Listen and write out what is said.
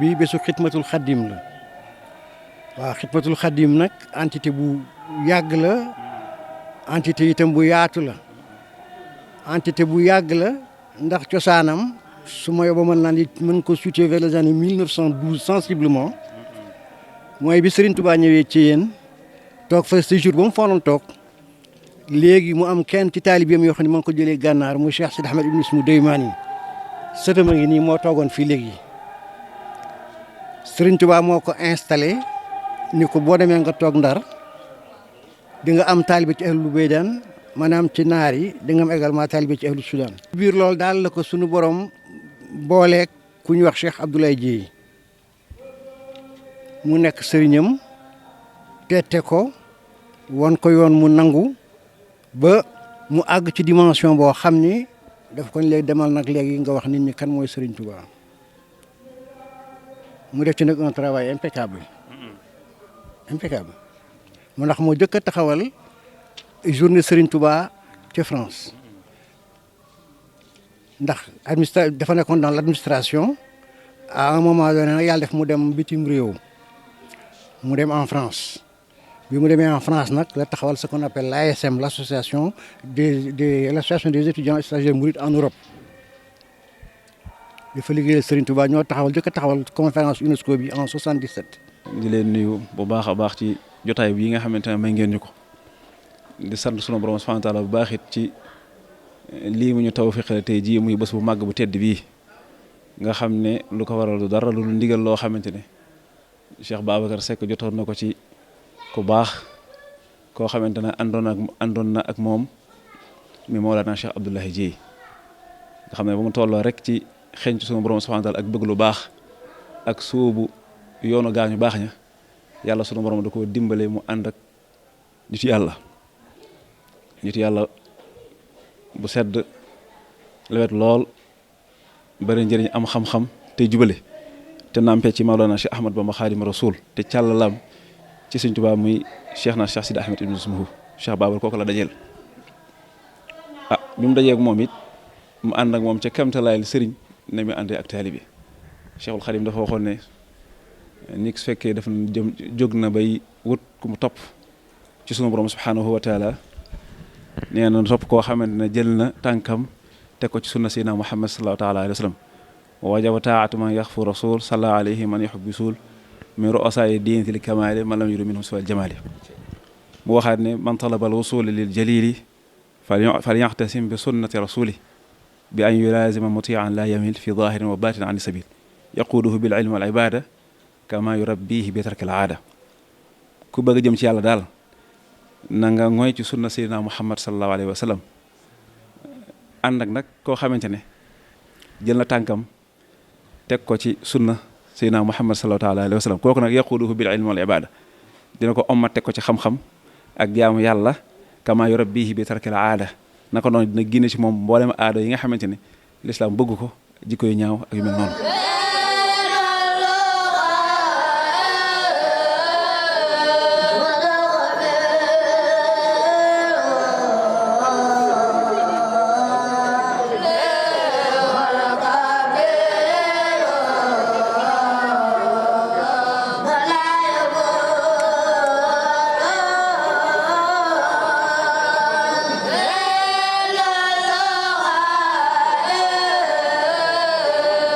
bi bésu xidmatul xaddim la waaw xidmatul xaddim nag entité bu yàgg la entité itam bu yaatu la entité bu yàgg la ndax cosaanam su ma yóbbu mën naa ni mën ko situer vers les années 1912 sensiblement mooy bi Serigne Touba ñëwee ci yéen toog fa séjour ba mu foonoon toog léegi mu am kenn ci taalibeem yoo xam ne ma ngi ko jëlee gànnaar mu Cheikh Sidi Ahmed Ibn Ismu Deymaani sëtëm a ngi nii moo toogoon fii léegi Serigne Touba moo ko installé ni ko boo demee nga toog Ndar di nga am taalibe ci ahlu Beydaan maanaam ci naar yi di nga am également taalibe ci ahlu Soudan. biir loolu daal la ko sunu borom booleeg ku ñuy wax Cheikh Abdoulaye Dieye mu nekk sëriñam tette ko won ko yoon mu nangu ba mu àgg ci dimension boo xam ni daf ko léegi demal nag léegi nga wax nit ñi kan mooy Serigne Touba. mu def ci nag un travail impeccable mu ndax moo jëkk a taxawal journée Serigne Touba ci France ndax dafa nekkoon dans l'administration à un moment donné nag yàlla def mu dem bitim réew mu dem en France bi mu demee en France nag la taxawal ce qu'on appelle l'ASM l'association des étudiants et stagiaires mourides en Europe. dafa liggéeyal Serigne Touba ñoo taxawal jëkk a taxawal conférence UNESCO bi en 77. di leen nuyu bu baax a baax ci jotaay bi nga xamante ne may ngeen ñu ko di sant sunu borom subhanahu wa taala bu baax it ci lii mu ñu tawfiqale tey jii muy bés bu màgg bu tedd bii nga xam ne lu ko waral du dara lu ndigal loo xamante ne Cheikh Babacar Seck jotoon na ko ci ku baax koo xamante ne àndoon na ak moom mi Mawlana Cheikh Abdoulaye Dieye nga xam ne ba mu tolloo rek ci xeeñ ci sunu borom subhanahu wa taala ak bëgg lu baax ak sóobu yoonu gaañu baax ña yàlla sunu borom da ko dimbale mu ànd ak nitu yàlla bu sedd lewet lool bari njëriñ am xam-xam te jubale te nampee ci Mawlana Cheikh Ahmad Bamba Xaadimu Rasuul te càllalam ci Sëriñ Tuubaa muy Cheikh na Cheikh Sidi Ahmed ibn Ismahu Cheikh Babar kooku la dajeel bi mu dajeeg moom it mu ànd ak moom ca kemtalaayal sëriñ ne mi àndee ak taalibe Cheikhul Xadim dafa waxoon ne nit su fekkee daf jóg na bay wut ku mu topp ci sunu borom subhanahu wa taala nee na topp koo xamante ne jël na tànkam teg ko ci sunna sayyidina Muhammad sallallahu taala alayhi wa sallam wa wajaba taatu man yaxfu rasul salla alayhi man yuhibbu sul min ru'asaa'i diinati li kamaali man lam yuru minhum siwal jamaali mu waxaat ne man talaba al wusuli lil jalili fal yaxtasim bi sunnati rasuli bi an yulaazima mutian la yamil fi zahirin wa batin an sabil yaquuduhu bil ilmi wal ibada kama yurabbihi bi tarkil aada ku bëgg a jëm ci yàlla daal na nga ngoy ci sunna sayyidina Muhammad sallallahu alayhi wa sallam ànd ak nag koo xamante ne jël na tànkam teg ko ci sunna sayyidina Muhammad sallallahu alayhi wa sallam kooku nag yaquuduhu bil ilmi wal ibada dina ko ommat teg ko ci xam-xam ak jaamu yàlla kama yurabbihi bi tarkil aada naka noonu dina génne ci moom mboolem aada yi nga xamante ne lislaam bëgg ko jikko yu ñaaw ak yu mel noonu